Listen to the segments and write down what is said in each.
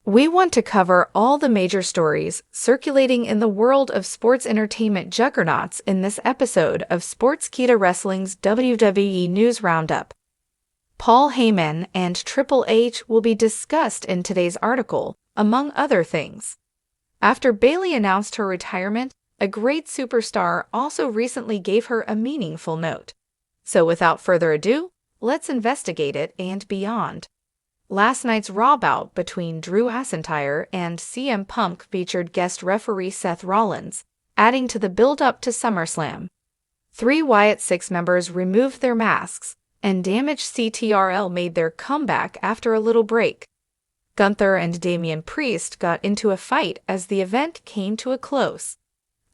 We want to cover all the major stories circulating in the world of sports entertainment juggernauts in this episode of Sportskeeda Wrestling's WWE News Roundup. Paul Heyman and Triple H will be discussed in today's article, among other things. After Bayley announced her retirement, a great superstar also recently gave her a meaningful note. So without further ado, let's investigate it and beyond. Last night's Raw bout between Drew McIntyre and CM Punk featured guest referee Seth Rollins, adding to the build-up to SummerSlam. 3 Wyatt Six members removed their masks, and Damaged CTRL made their comeback after a little break. Gunther and Damian Priest got into a fight as the event came to a close.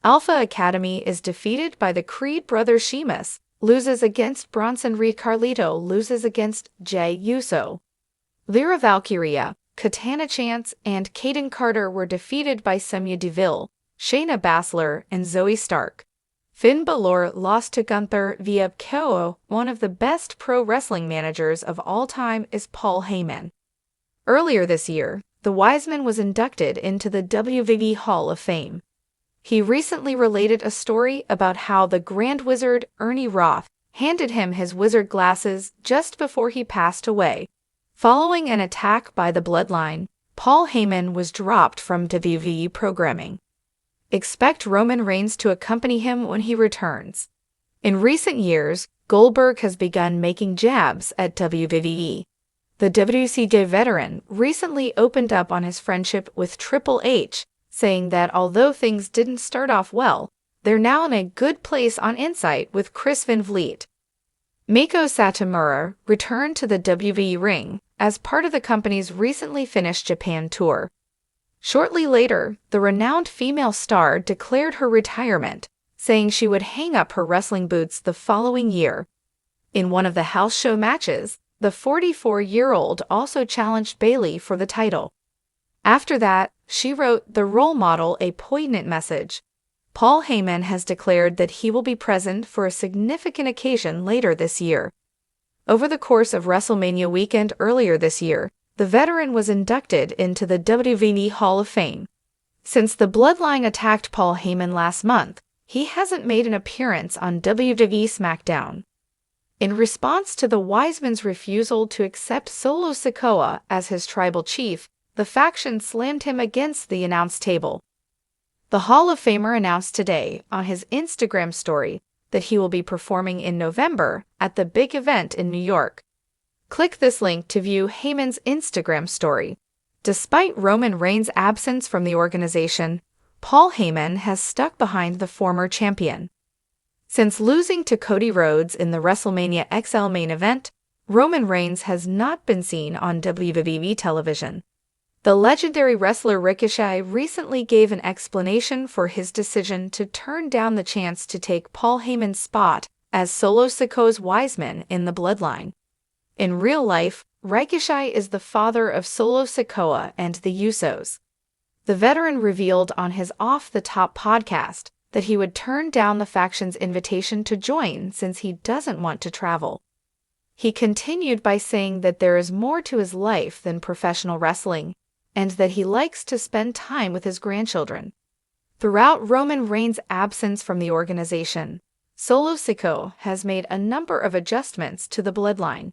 Alpha Academy is defeated by the Creed brothers. Sheamus loses against Bronson Reed. Carlito loses against Jey Uso. Lyra Valkyria, Katana Chance, and Kaden Carter were defeated by Sonya Deville, Shayna Baszler, and Zoe Stark. Finn Balor lost to Gunther via KO. One of the best pro wrestling managers of all time is Paul Heyman. Earlier this year, the Wiseman was inducted into the WWE Hall of Fame. He recently related a story about how the Grand Wizard Ernie Roth handed him his wizard glasses just before he passed away. Following an attack by the Bloodline, Paul Heyman was dropped from WWE programming. Expect Roman Reigns to accompany him when he returns. In recent years, Goldberg has begun making jabs at WWE. The WCW veteran recently opened up on his friendship with Triple H, saying that although things didn't start off well, they're now in a good place on Insight with Chris Van Vliet. Meiko Satomura returned to the WWE ring as part of the company's recently finished Japan tour. Shortly later, the renowned female star declared her retirement, saying she would hang up her wrestling boots the following year. In one of the house show matches, the 44-year-old also challenged Bayley for the title. After that, she wrote the role model a poignant message. Paul Heyman has declared that he will be present for a significant occasion later this year. Over the course of WrestleMania weekend earlier this year, the veteran was inducted into the WWE Hall of Fame. Since the Bloodline attacked Paul Heyman last month, he hasn't made an appearance on WWE SmackDown. In response to the Wiseman's refusal to accept Solo Sikoa as his tribal chief, the faction slammed him against the announce table. The Hall of Famer announced today on his Instagram story that he will be performing in November at the big event in New York. Click this link to view Heyman's Instagram story. Despite Roman Reigns' absence from the organization, Paul Heyman has stuck behind the former champion. Since losing to Cody Rhodes in the WrestleMania XL main event, Roman Reigns has not been seen on WWE television. The legendary wrestler Ricochet recently gave an explanation for his decision to turn down the chance to take Paul Heyman's spot as Solo Sikoa's Wiseman in the Bloodline. In real life, Ricochet is the father of Solo Sikoa and the Usos. The veteran revealed on his Off the Top podcast that he would turn down the faction's invitation to join since he doesn't want to travel. He continued by saying that there is more to his life than professional wrestling, and that he likes to spend time with his grandchildren. Throughout Roman Reigns' absence from the organization, Solo Sikoa has made a number of adjustments to the Bloodline.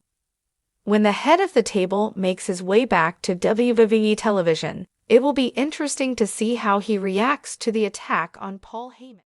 When the head of the table makes his way back to WWE television, it will be interesting to see how he reacts to the attack on Paul Heyman.